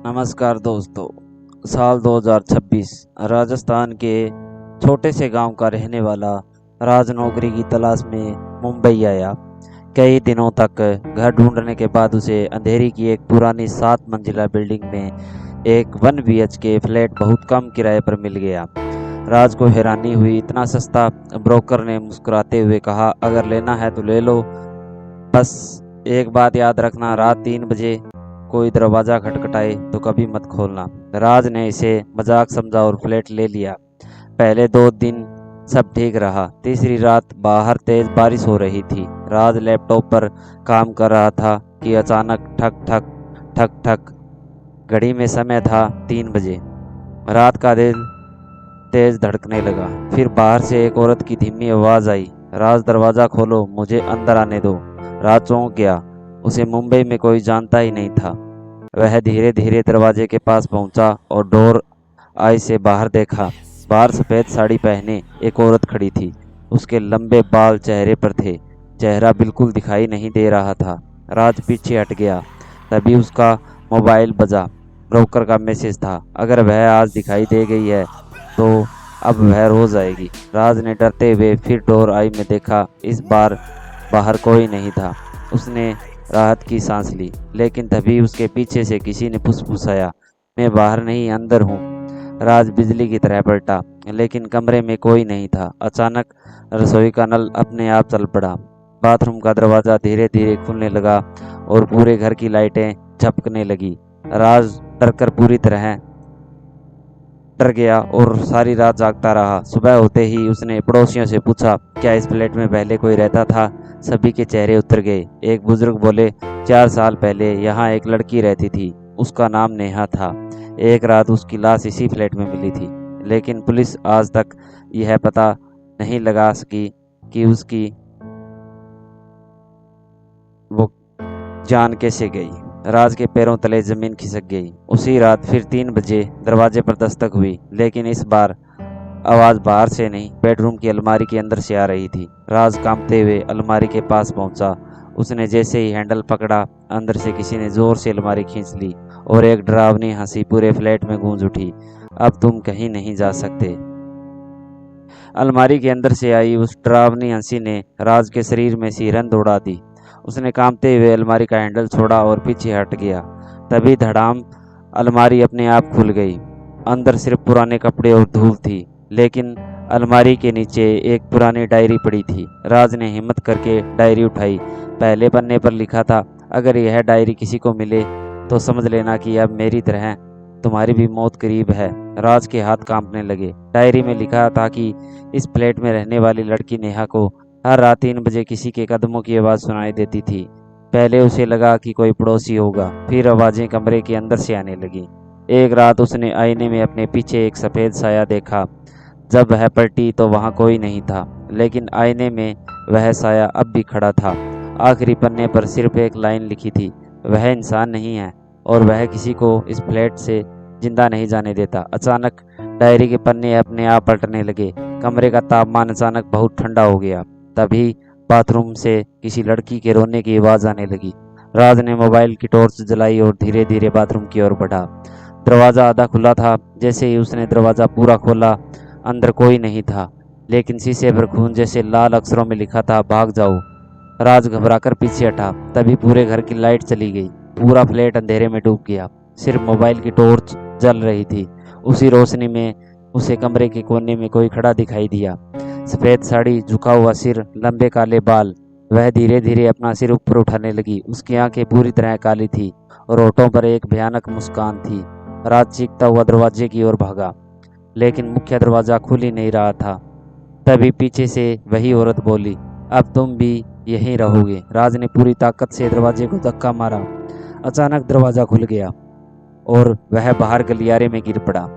नमस्कार दोस्तों। साल 2026 राजस्थान के छोटे से गांव का रहने वाला राज नौकरी की तलाश में मुंबई आया। कई दिनों तक घर ढूंढने के बाद उसे अंधेरी की एक पुरानी 7 मंजिला बिल्डिंग में एक 1 BHK फ्लैट बहुत कम किराए पर मिल गया। राज को हैरानी हुई, इतना सस्ता। ब्रोकर ने मुस्कुराते हुए कहा, अगर लेना है तो ले लो, बस एक बात याद रखना, रात 3 बजे कोई दरवाजा खटखटाए तो कभी मत खोलना। राज ने इसे मजाक समझा और फ्लैट ले लिया। पहले 2 दिन सब ठीक रहा। तीसरी रात बाहर तेज बारिश हो रही थी। राज लैपटॉप पर काम कर रहा था कि अचानक ठक ठक ठक ठक। घड़ी में समय था 3 बजे। रात का दिल तेज धड़कने लगा। फिर बाहर से एक औरत की धीमी आवाज आई, राज दरवाजा खोलो, मुझे अंदर आने दो। राज चौंक गया। उसे मुंबई में कोई जानता ही नहीं था। वह धीरे धीरे दरवाजे के पास पहुंचा और डोर आई से बाहर देखा। बाहर सफेद साड़ी पहने एक औरत खड़ी थी। उसके लंबे बाल चेहरे पर थे। चेहरा बिल्कुल दिखाई नहीं दे रहा था। राज पीछे हट गया। तभी उसका मोबाइल बजा। ब्रोकर का मैसेज था, अगर वह आज दिखाई दे गई है तो अब वह रोज आएगी। राज ने डरते हुए फिर डोर आई में देखा। इस बार बाहर कोई नहीं था। उसने राहत की सांस ली, लेकिन तभी उसके पीछे से किसी ने फुसफुसाया, मैं बाहर नहीं अंदर हूँ। राज बिजली की तरह पलटा, लेकिन कमरे में कोई नहीं था। अचानक रसोई का नल अपने आप चल पड़ा। बाथरूम का दरवाजा धीरे धीरे खुलने लगा और पूरे घर की लाइटें झपकने लगी। राज डरकर पूरी तरह डर गया और सारी रात जागता रहा। सुबह होते ही उसने पड़ोसियों से पूछा, क्या इस फ्लैट में पहले कोई रहता था? सभी के चेहरे उतर गए। एक बुजुर्ग बोले, 4 साल पहले यहाँ एक लड़की रहती थी, उसका नाम नेहा था। एक रात उसकी लाश इसी फ्लैट में मिली थी, लेकिन पुलिस आज तक यह पता नहीं लगा सकी कि उसकी वो जान कैसे गई। राज के पैरों तले जमीन खिसक गई। उसी रात फिर 3 बजे दरवाजे पर दस्तक हुई, लेकिन इस बार आवाज बाहर से नहीं, बेडरूम की अलमारी के अंदर से आ रही थी। राज कांपते हुए अलमारी के पास पहुंचा। उसने जैसे ही हैंडल पकड़ा, अंदर से किसी ने जोर से अलमारी खींच ली और एक डरावनी हंसी पूरे फ्लैट में गूंज उठी। अब तुम कहीं नहीं जा सकते। अलमारी के अंदर से आई उस डरावनी हंसी ने राज के शरीर में सिरन दौड़ा दी। उसने कांपते हुए अलमारी का हैंडल छोड़ा और पीछे हट गया। तभी धड़ाम अलमारी अपने आप खुल गई। अंदर सिर्फ पुराने कपड़े और धूल थी, लेकिन अलमारी के नीचे एक पुरानी डायरी पड़ी थी। राज ने हिम्मत करके डायरी उठाई। पहले पन्ने पर लिखा था, अगर यह डायरी किसी को मिले तो समझ लेना कि अब मेरी तरह तुम्हारी भी मौत करीब है। राज के हाथ कांपने लगे। डायरी में लिखा था कि इस फ्लैट में रहने वाली लड़की नेहा को हर रात 3 बजे किसी के कदमों की आवाज़ सुनाई देती थी। पहले उसे लगा कि कोई पड़ोसी होगा, फिर आवाज़ें कमरे के अंदर से आने लगी। एक रात उसने आईने में अपने पीछे एक सफ़ेद साया देखा। जब वह पलटी तो वहाँ कोई नहीं था, लेकिन आईने में वह साया अब भी खड़ा था। आखिरी पन्ने पर सिर्फ एक लाइन लिखी थी, वह इंसान नहीं है और वह किसी को इस फ्लैट से जिंदा नहीं जाने देता। अचानक डायरी के पन्ने अपने आप पलटने लगे। कमरे का तापमान अचानक बहुत ठंडा हो गया। तभी बाथरूम से किसी लड़की के रोने की आवाज़ आने लगी। राज ने मोबाइल की टॉर्च जलाई और धीरे धीरे बाथरूम की ओर बढ़ा। दरवाज़ा आधा खुला था। जैसे ही उसने दरवाज़ा पूरा खोला, अंदर कोई नहीं था, लेकिन शीशे पर खून जैसे लाल अक्षरों में लिखा था, भाग जाओ। राज घबराकर पीछे हटा। तभी पूरे घर की लाइट चली गई। पूरा फ्लैट अंधेरे में डूब गया। सिर्फ मोबाइल की टॉर्च जल रही थी। उसी रोशनी में उसे कमरे के कोने में कोई खड़ा दिखाई दिया। सफ़ेद साड़ी, झुका हुआ सिर, लंबे काले बाल। वह धीरे धीरे अपना सिर ऊपर उठाने लगी। उसकी आंखें पूरी तरह काली थी और होठों पर एक भयानक मुस्कान थी। राज चीखता हुआ दरवाजे की ओर भागा, लेकिन मुख्य दरवाजा खुल ही नहीं रहा था। तभी पीछे से वही औरत बोली, अब तुम भी यहीं रहोगे। राज ने पूरी ताकत से दरवाजे को धक्का मारा। अचानक दरवाजा खुल गया और वह बाहर गलियारे में गिर पड़ा।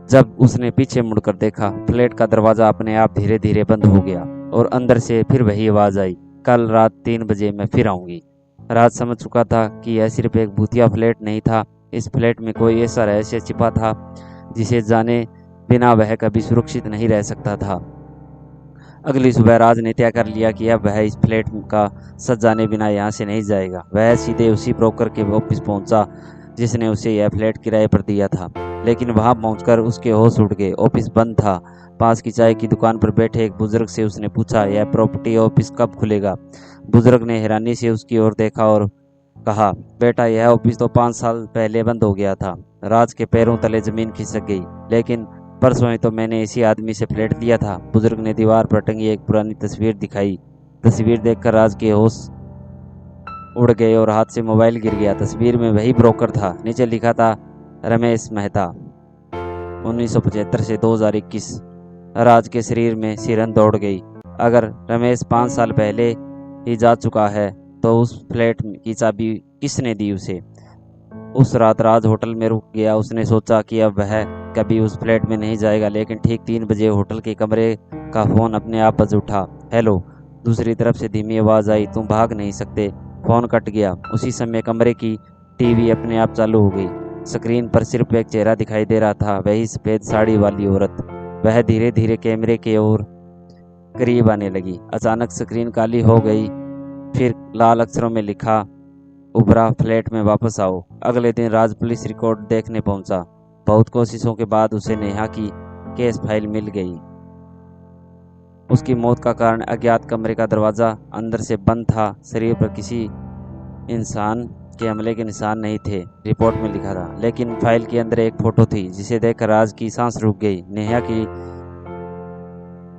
जब उसने पीछे मुड़कर देखा, फ्लैट का दरवाजा अपने आप धीरे धीरे बंद हो गया और अंदर से फिर वही आवाज आई, कल रात 3 बजे मैं फिर आऊंगी। राज समझ चुका था कि यह सिर्फ एक भूतिया फ्लैट नहीं था। इस फ्लैट में कोई ऐसा रहस्य छिपा था जिसे जाने बिना वह कभी सुरक्षित नहीं रह सकता था। अगली सुबह राज ने तय कर लिया कि अब वह इस फ्लैट का सच जाने बिना यहाँ से नहीं जाएगा। वह सीधे उसी ब्रोकर के ऑफिस पहुंचा जिसने उसे यह फ्लैट किराए पर दिया था। लेकिन वहां पहुंचकर उसके होश उड़ गए। ऑफिस बंद था। पास की चाय की दुकान पर बैठे एक बुजुर्ग से उसने पूछा, यह प्रॉपर्टी ऑफिस कब खुलेगा? बुजुर्ग ने हैरानी से उसकी ओर देखा और कहा, बेटा, यह ऑफिस तो 5 साल पहले बंद हो गया था। राज के पैरों तले जमीन खिसक गई। लेकिन परसों ही तो मैंने इसी आदमी से फ्लैट लिया था। बुजुर्ग ने दीवार पर टंगी एक पुरानी तस्वीर दिखाई। तस्वीर देखकर राज के होश उड़ गए और हाथ से मोबाइल गिर गया। तस्वीर में वही ब्रोकर था। नीचे लिखा था, रमेश मेहता, 1975 से 2021। राज के शरीर में सिरन दौड़ गई। अगर रमेश 5 साल पहले ही जा चुका है तो उस फ्लैट की चाबी किसने दी उसे? उस रात राज होटल में रुक गया। उसने सोचा कि अब वह कभी उस फ्लैट में नहीं जाएगा। लेकिन ठीक 3 बजे होटल के कमरे का फोन अपने आप बज उठा। हेलो। दूसरी तरफ से धीमी आवाज आई, तुम भाग नहीं सकते। फोन कट गया। उसी समय कमरे की टीवी अपने आप चालू हो गई। स्क्रीन पर सिर्फ एक चेहरा दिखाई दे रहा था, वही सफेद साड़ी वाली औरत। वह धीरे धीरे कैमरे की ओर करीब आने लगी। अचानक स्क्रीन काली हो गई। फिर लाल अक्षरों में लिखा उबरा, फ्लैट में वापस आओ। अगले दिन राज पुलिस रिकॉर्ड देखने पहुंचा। बहुत कोशिशों के बाद उसे नेहा की केस फाइल मिल गई। उसकी मौत का कारण अज्ञात। कमरे का दरवाजा अंदर से बंद था। शरीर पर किसी इंसान के हमले के निशान नहीं थे, रिपोर्ट में लिखा था। लेकिन फाइल के अंदर एक फोटो थी जिसे देखकर राज की सांस रुक गई। नेहा की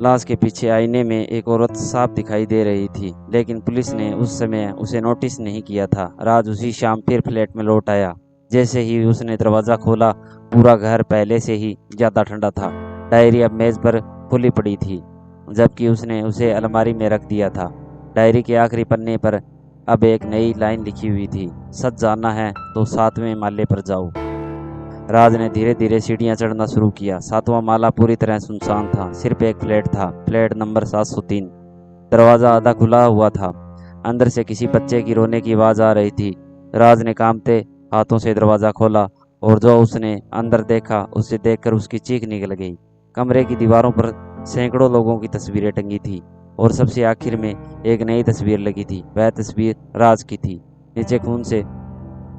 लाश के पीछे आईने में एक औरत साफ दिखाई दे रही थी। लेकिन पुलिस ने उस समय उसे नोटिस नहीं किया था। राज उसी शाम फिर फ्लैट में लौट आया। जैसे ही उसने दरवाजा खोला, पूरा घर पहले से ही ज्यादा ठंडा था। डायरी अब मेज पर खुली पड़ी थी, जबकि उसने उसे अलमारी में रख दिया था। डायरी के आखिरी पन्ने पर अब एक नई लाइन लिखी हुई थी, सच जानना है तो 7वें माले पर जाओ। राज ने धीरे धीरे सीढ़ियां चढ़ना शुरू किया। 7वां माला पूरी तरह सुनसान था। सिर्फ एक फ्लैट था, फ्लैट नंबर 703। दरवाजा आधा खुला हुआ था। अंदर से किसी बच्चे की रोने की आवाज आ रही थी। राज ने कांपते हाथों से दरवाजा खोला और जो उसने अंदर देखा उसे देखकर उसकी चीख निकल गई। कमरे की दीवारों पर सैकड़ों लोगों की तस्वीरें टंगी थी और सबसे आखिर में एक नई तस्वीर लगी थी। वह तस्वीर राज की थी। नीचे खून से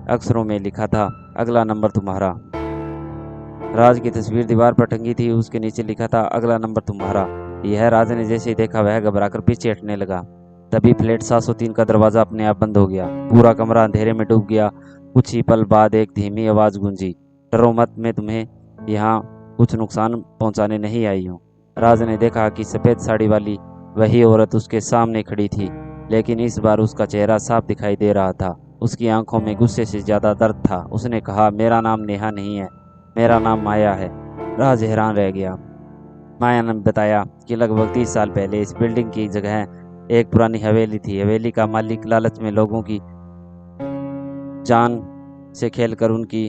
अक्षरों में लिखा था, अगला नंबर तुम्हारा। राज की तस्वीर दीवार पर टंगी थी। उसके नीचे लिखा था, अगला नंबर तुम्हारा। यह राज ने जैसे ही देखा वह घबराकर पीछे हटने लगा। तभी फ्लैट 703 का दरवाजा अपने आप बंद हो गया। पूरा कमरा अंधेरे में डूब गया। कुछ ही पल बाद एक धीमी आवाज गूंजी, डरो मत, मैं तुम्हें यहाँ कुछ नुकसान पहुंचाने नहीं आई हूँ। राज ने देखा कि सफेद साड़ी वाली वही औरत उसके सामने खड़ी थी, लेकिन इस बार उसका चेहरा साफ दिखाई दे रहा था। उसकी आंखों में गुस्से से ज्यादा दर्द था। उसने कहा, मेरा नाम नेहा नहीं है, मेरा नाम माया है। राज हैरान रह गया। माया ने बताया कि लगभग 30 साल पहले इस बिल्डिंग की जगह एक पुरानी हवेली थी। हवेली का मालिक लालच में लोगों की जान से खेलकर उनकी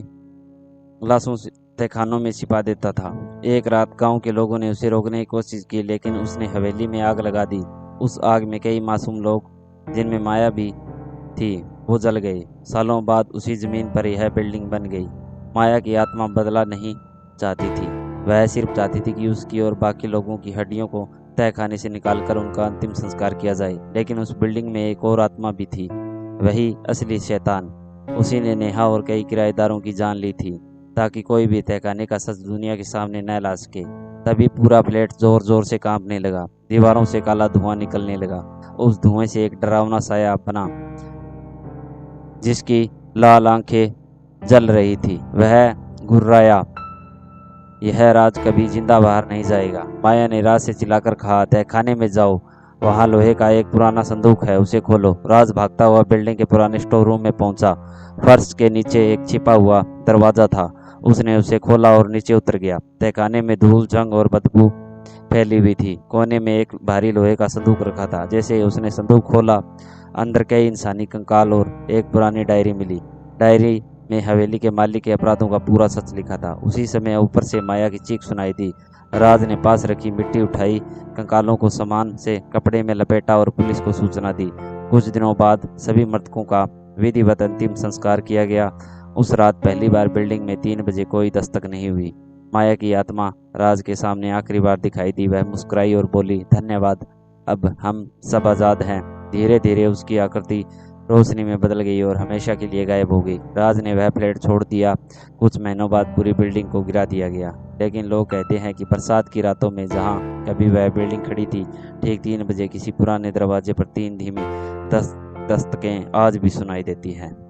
लाशों से तहखानों में छिपा देता था। एक रात गांव के लोगों ने उसे रोकने की कोशिश की, लेकिन उसने हवेली में आग लगा दी। उस आग में कई मासूम लोग, जिनमें माया भी थी, वो जल गए। सालों बाद उसी जमीन पर यह बिल्डिंग बन गई। माया की आत्मा बदला नहीं चाहती थी। वह सिर्फ चाहती थी कि उसकी और बाकी लोगों की हड्डियों को तहखाने से निकालकर उनका अंतिम संस्कार किया जाए। लेकिन उस बिल्डिंग में एक और आत्मा भी थी, वही असली शैतान। उसी ने नेहा और कई किराएदारों की जान ली थी, ताकि कोई भी तहखाने का सच दुनिया के सामने न ला सके। तभी पूरा फ्लैट जोर जोर से कांपने लगा। दीवारों से काला धुआं निकलने लगा। उस धुएं से एक डरावना साया बना, जिसकी लाल आंखें जल रही थी। वह घुर्राया, यह राज कभी जिंदा बाहर नहीं जाएगा। माया ने राज से चिल्लाकर कहा, तहखाने में जाओ, वहां लोहे का एक पुराना संदूक है, उसे खोलो। राज भागता हुआ बिल्डिंग के पुराने स्टोर रूम में पहुंचा। फर्श के नीचे एक छिपा हुआ दरवाजा था। उसने उसे खोला और नीचे उतर गया। तहखाने में धूल, जंग और बदबू फैली हुई थी। कोने में एक भारी लोहे का संदूक रखा था। जैसे ही उसने संदूक खोला, अंदर कई इंसानी कंकाल और एक पुरानी डायरी मिली। डायरी में हवेली के मालिक के अपराधों का पूरा सच लिखा था। उसी समय ऊपर से माया की चीख सुनाई दी। राज ने पास रखी मिट्टी उठाई, कंकालों को सामान से कपड़े में लपेटा और पुलिस को सूचना दी। कुछ दिनों बाद सभी मृतकों का विधिवत अंतिम संस्कार किया गया। उस रात पहली बार बिल्डिंग में 3 बजे कोई दस्तक नहीं हुई। माया की आत्मा राज के सामने आखिरी बार दिखाई दी। वह मुस्कुराई और बोली, धन्यवाद, अब हम सब आजाद हैं। धीरे धीरे उसकी आकृति रोशनी में बदल गई और हमेशा के लिए गायब हो गई। राज ने वह फ्लैट छोड़ दिया। कुछ महीनों बाद पूरी बिल्डिंग को गिरा दिया गया। लेकिन लोग कहते हैं कि बरसात की रातों में जहां कभी वह बिल्डिंग खड़ी थी, ठीक 3 बजे किसी पुराने दरवाजे पर 3 धीमी दस्तकें आज भी सुनाई देती हैं।